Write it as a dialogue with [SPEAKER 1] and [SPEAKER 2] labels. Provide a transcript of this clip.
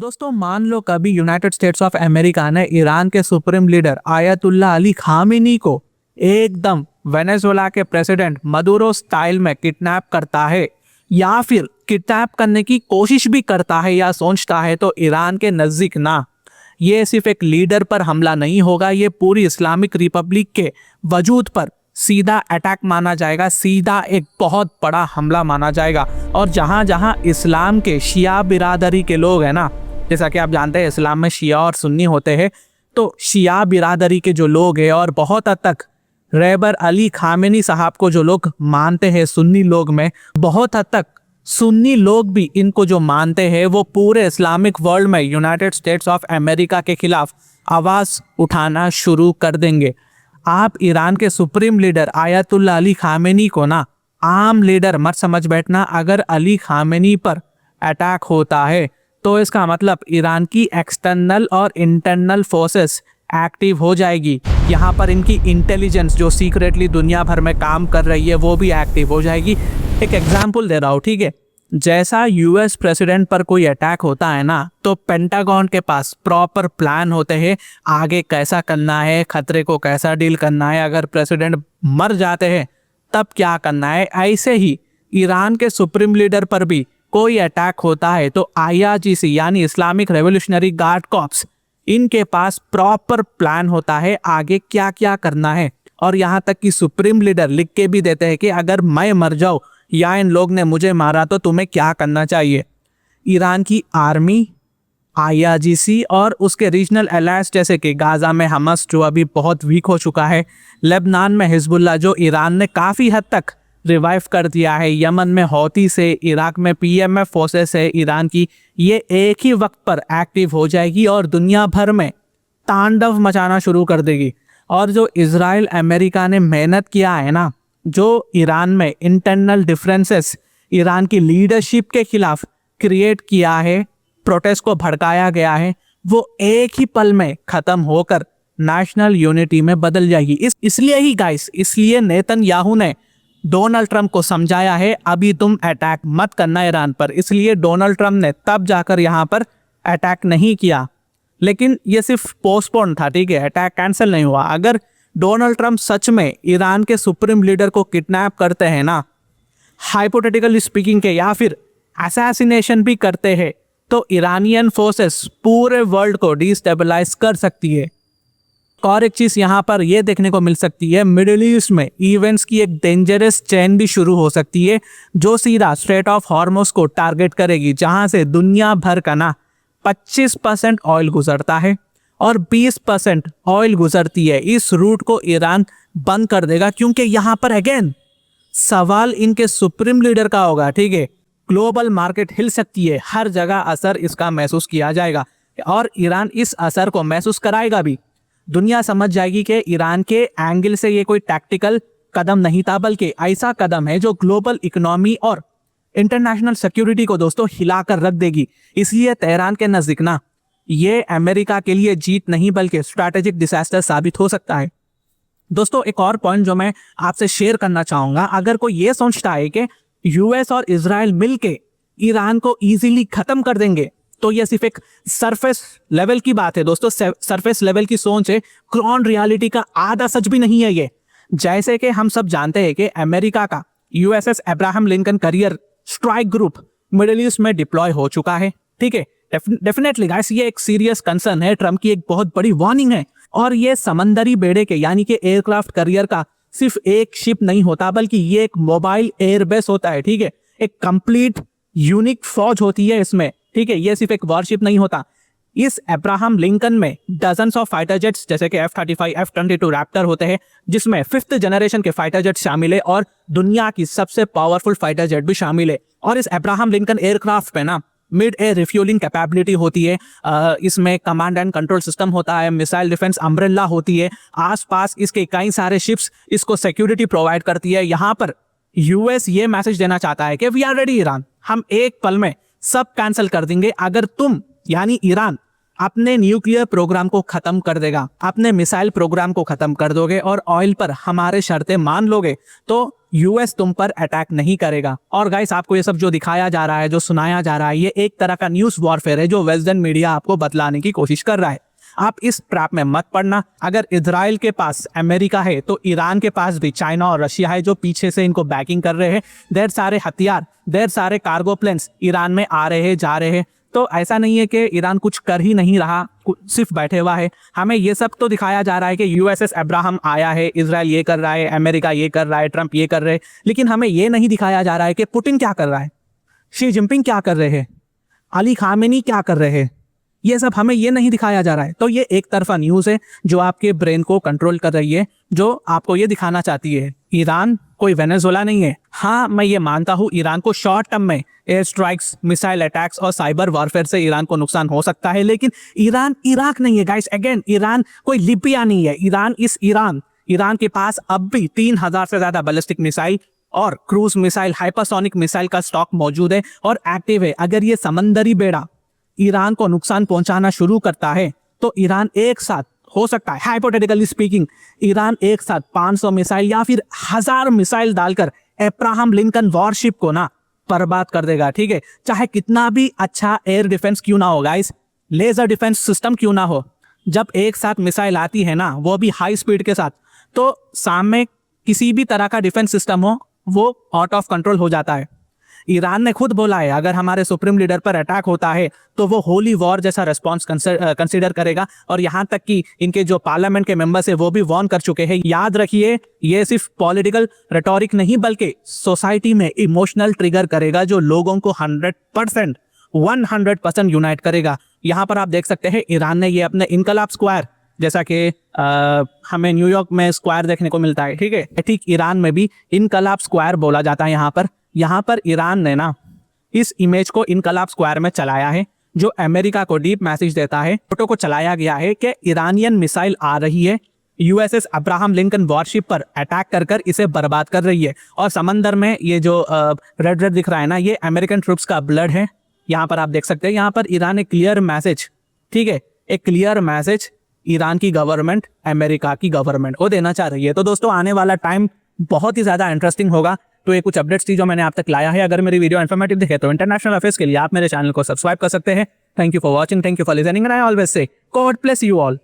[SPEAKER 1] दोस्तों मान लो कभी यूनाइटेड स्टेट्स ऑफ अमेरिका ने ईरान के supreme leader ayatollah Ali Khamenei को एकदम वेनेजुएला के प्रेसिडेंट मदुरो स्टाइल में किडनैप करता है या फिर किडनैप करने की कोशिश भी करता है या सोचता है, तो ईरान के नज़दीक ना, ये सिर्फ एक लीडर पर हमला नहीं होगा, ये पूरी इस्लामिक रिपब्लिक के वजूद पर सीधा अटैक माना जाएगा, सीधा एक बहुत बड़ा हमला माना जाएगा। और जहाँ जहाँ इस्लाम के शिया बिरादरी के लोग हैं ना, जैसा कि आप जानते हैं इस्लाम में शिया और सुन्नी होते हैं, तो शिया बिरादरी के जो लोग हैं और बहुत हद तक रहबर अली खामेनी साहब को जो लोग मानते हैं सुन्नी लोग में, बहुत हद तक सुन्नी लोग भी इनको जो मानते हैं वो पूरे इस्लामिक वर्ल्ड में यूनाइटेड स्टेट्स ऑफ अमेरिका के खिलाफ आवाज़ उठाना शुरू कर देंगे। आप ईरान के supreme leader ayatollah Ali Khamenei को ना आम लीडर मत समझ बैठना। अगर अली खामेनी पर अटैक होता है तो इसका मतलब ईरान की एक्सटर्नल और इंटरनल फोर्सेस एक्टिव हो जाएगी। यहाँ पर इनकी इंटेलिजेंस जो सीक्रेटली दुनिया भर में काम कर रही है वो भी एक्टिव हो जाएगी। एक एग्जांपल दे रहा हूँ, ठीक है। जैसा यूएस प्रेसिडेंट पर कोई अटैक होता है ना, तो पेंटागन के पास प्रॉपर प्लान होते हैं आगे कैसा करना है, खतरे को कैसा डील करना है, अगर प्रेसिडेंट मर जाते हैं तब क्या करना है। ऐसे ही ईरान के सुप्रीम लीडर पर भी कोई अटैक होता है तो आईआरजीसी यानी इस्लामिक रेवोल्यूशनरी गार्ड कॉर्प्स, इनके पास प्रॉपर प्लान होता है आगे क्या क्या करना है। और यहाँ तक कि सुप्रीम लीडर लिख के भी देते हैं कि अगर मैं मर जाऊँ या इन लोग ने मुझे मारा तो तुम्हें क्या करना चाहिए। ईरान की आर्मी, आईआरजीसी और उसके रीजनल अलायंस जैसे कि गाजा में हमस जो अभी बहुत वीक हो चुका है, लेबनान में हिजबुल्लाह जो ईरान ने काफ़ी हद तक रिवाइव कर दिया है, यमन में हौती से, इराक में पीएमएफ फोर्सेस है ईरान की, ये एक ही वक्त पर एक्टिव हो जाएगी और दुनिया भर में तांडव मचाना शुरू कर देगी। और जो इजराइल अमेरिका ने मेहनत किया है ना, जो ईरान में इंटरनल डिफरेंसेस ईरान की लीडरशिप के खिलाफ क्रिएट किया है, प्रोटेस्ट को भड़काया गया है, वो एक ही पल में ख़त्म होकर नेशनल यूनिटी में बदल जाएगी। इसलिए ही गाइस, इसलिए नेतन्याहू ने डोनाल्ड ट्रंप को समझाया है अभी तुम अटैक मत करना ईरान पर। इसलिए डोनाल्ड ट्रंप ने तब जाकर यहाँ पर अटैक नहीं किया, लेकिन ये सिर्फ पोस्टपोन था, ठीक है, अटैक कैंसिल नहीं हुआ। अगर डोनाल्ड ट्रंप सच में ईरान के सुप्रीम लीडर को किडनैप करते हैं ना, हाइपोथेटिकली स्पीकिंग के, या फिर असैसिनेशन भी करते हैं, तो ईरानियन फोर्सेस पूरे वर्ल्ड को डिस्टेबलाइज कर सकती है। और एक चीज़ यहाँ पर यह देखने को मिल सकती है, मिडिल ईस्ट में इवेंट्स की एक डेंजरस चेन भी शुरू हो सकती है जो सीधा स्ट्रेट ऑफ हॉर्मुज को टारगेट करेगी, जहाँ से दुनिया भर का ना 25% ऑयल गुजरता है और 20% ऑयल गुजरती है। इस रूट को ईरान बंद कर देगा, क्योंकि यहाँ पर अगेन सवाल इनके सुप्रीम लीडर का होगा, ठीक है। ग्लोबल मार्केट हिल सकती है, हर जगह असर इसका महसूस किया जाएगा और ईरान इस असर को महसूस कराएगा भी। दुनिया समझ जाएगी कि ईरान के एंगल से ये कोई टैक्टिकल कदम नहीं था, बल्कि ऐसा कदम है जो ग्लोबल इकोनॉमी और इंटरनेशनल सिक्योरिटी को दोस्तों हिलाकर रख देगी। इसलिए तेहरान के नजदीक ना ये अमेरिका के लिए जीत नहीं बल्कि स्ट्रैटेजिक डिजास्टर साबित हो सकता है। दोस्तों एक और पॉइंट जो मैं आपसे शेयर करना चाहूंगा, अगर कोई ये सोचता है कि यूएस और इजराइल मिलके ईरान को इजीली खत्म कर देंगे, तो ये सिर्फ एक सरफेस लेवल की बात है दोस्तों, सरफेस लेवल की सोच है, ग्राउंड रियलिटी का आधा सच भी नहीं है ये। जैसे कि हम सब जानते हैं कि अमेरिका का USS Abraham Lincoln career strike group middle east में डिप्लॉय हो चुका है, ठीक है। डेफिनेटली गाइस, ये एक सीरियस कंसर्न है, ट्रम्प की एक बहुत बड़ी वार्निंग है। और ये समंदरी बेड़े के यानी कि एयरक्राफ्ट करियर का सिर्फ एक शिप नहीं होता, बल्कि ये एक मोबाइल एयरबेस होता है, ठीक है। एक कंप्लीट यूनिक फौज होती है इसमें, ठीक है। ये सिर्फ एक वॉरशिप नहीं होता। इस अब्राहम लिंकन में डजन्स ऑफ फाइटर जेट्स जैसे कि F-35, F-22 रैप्टर होते हैं, जिसमें 5th जनरेशन के फाइटर जेट शामिल है और दुनिया की सबसे पावरफुल फाइटर जेट भी शामिल है। और इस अब्राहम लिंकन एयरक्राफ्ट पे ना मिड एयर रिफ्यूलिंग कैपेबिलिटी होती है, इसमें कमांड एंड कंट्रोल सिस्टम होता है, मिसाइल डिफेंस अम्ब्रेला होती है, आसपास इसके कई सारे शिप्स इसको सिक्योरिटी प्रोवाइड करती है। यहाँ पर यूएस ये मैसेज देना चाहता है कि वी आर रेडी ईरान, हम एक पल में सब कैंसिल कर देंगे अगर तुम यानी ईरान अपने न्यूक्लियर प्रोग्राम को खत्म कर देगा, अपने मिसाइल प्रोग्राम को खत्म कर दोगे और ऑयल पर हमारे शर्तें मान लोगे तो यूएस तुम पर अटैक नहीं करेगा। और गाइस, आपको ये सब जो दिखाया जा रहा है, जो सुनाया जा रहा है, ये एक तरह का न्यूज़ वॉरफेयर है जो वेस्टर्न मीडिया आपको बतलाने की कोशिश कर रहा है। आप इस ट्रैप में मत पड़ना। अगर इजराइल के पास अमेरिका है तो ईरान के पास भी चाइना और रशिया है जो पीछे से इनको बैकिंग कर रहे हैं। ढेर सारे हथियार, ढेर सारे कार्गो प्लेन्स ईरान में आ रहे हैं, जा रहे हैं। तो ऐसा नहीं है कि ईरान कुछ कर ही नहीं रहा, सिर्फ बैठे हुआ है। हमें ये सब तो दिखाया जा रहा है कि यूएसएस अब्राहम आया है, इजराइल ये कर रहा है, अमेरिका ये कर रहा है, ट्रंप ये कर रहे हैं, लेकिन हमें ये नहीं दिखाया जा रहा है कि पुतिन क्या कर रहा है, शी जिनपिंग क्या कर रहे हैं, अली खामेनी क्या कर रहे हैं। ये सब हमें ये नहीं दिखाया जा रहा है। तो ये एक तरफा न्यूज़ है जो आपके ब्रेन को कंट्रोल कर रही है, जो आपको ये दिखाना चाहती है ईरान कोई वेनेजुएला नहीं है। हाँ, मैं ये मानता हूँ ईरान को शॉर्ट टर्म में एयर स्ट्राइक्स, मिसाइल अटैक्स और साइबर वॉरफेयर से ईरान को नुकसान हो सकता है, लेकिन ईरान इराक नहीं है गाइस। अगेन, ईरान कोई लिबिया नहीं है। ईरान के पास अब भी 3000 से ज्यादा बैलिस्टिक मिसाइल और क्रूज मिसाइल, हाइपरसोनिक मिसाइल का स्टॉक मौजूद है और एक्टिव है। अगर ये समंदरी बेड़ा ईरान को नुकसान पहुंचाना शुरू करता है तो ईरान एक साथ, हो सकता है हाइपोथेटिकली स्पीकिंग, ईरान एक साथ 500 मिसाइल या फिर 1000 मिसाइल डालकर अब्राहम लिंकन वॉरशिप को ना बर्बाद कर देगा। ठीक है, चाहे कितना भी अच्छा एयर डिफेंस क्यों ना हो गाइस, लेजर डिफेंस सिस्टम क्यों ना हो, जब एक साथ मिसाइल आती है ना, वो भी हाई स्पीड के साथ, तो सामने किसी भी तरह का डिफेंस सिस्टम हो वो आउट ऑफ कंट्रोल हो जाता है। ईरान ने खुद बोला है अगर हमारे सुप्रीम लीडर पर अटैक होता है तो वो होली वॉर जैसा रिस्पॉन्स कंसीडर करेगा, और यहाँ तक कि इनके जो पार्लियामेंट के मेंबर्स है वो भी वार्न कर चुके हैं। याद रखिए, ये सिर्फ पॉलिटिकल रेटोरिक नहीं बल्कि सोसाइटी में इमोशनल ट्रिगर करेगा जो लोगों को 100% यूनाइट करेगा। यहाँ पर आप देख सकते हैं ईरान ने ये अपने इनकलाब स्क्वायर, जैसा कि हमें न्यूयॉर्क में स्क्वायर देखने को मिलता है, ठीक है, ठीक ईरान में भी इनकलाब स्क्वायर बोला जाता है। यहाँ पर ईरान ने ना इस इमेज को इनकलाब स्क्वायर में चलाया है जो अमेरिका को डीप मैसेज देता है। फोटो को चलाया गया है कि ईरानियन मिसाइल आ रही है, यूएसएस अब्राहम लिंकन वॉरशिप पर अटैक कर इसे बर्बाद कर रही है, और समंदर में ये जो रेड दिख रहा है ना, ये अमेरिकन ट्रूप्स का ब्लड है। यहाँ पर आप देख सकते हैं, यहाँ पर ईरान एक क्लियर मैसेज, ठीक है, एक क्लियर मैसेज ईरान की गवर्नमेंट अमेरिका की गवर्नमेंट को देना चाह रही है। तो दोस्तों, आने वाला टाइम बहुत ही ज्यादा इंटरेस्टिंग होगा। तो ये कुछ अपडेट्स थी जो मैंने आप तक लाया है। अगर मेरी वीडियो इन्फॉर्मेटिव दिखे तो इंटरनेशनल अफेयर्स के लिए आप मेरे चैनल को सब्सक्राइब कर सकते हैं। Thank you for watching, thank you for listening, and I always say God bless you all.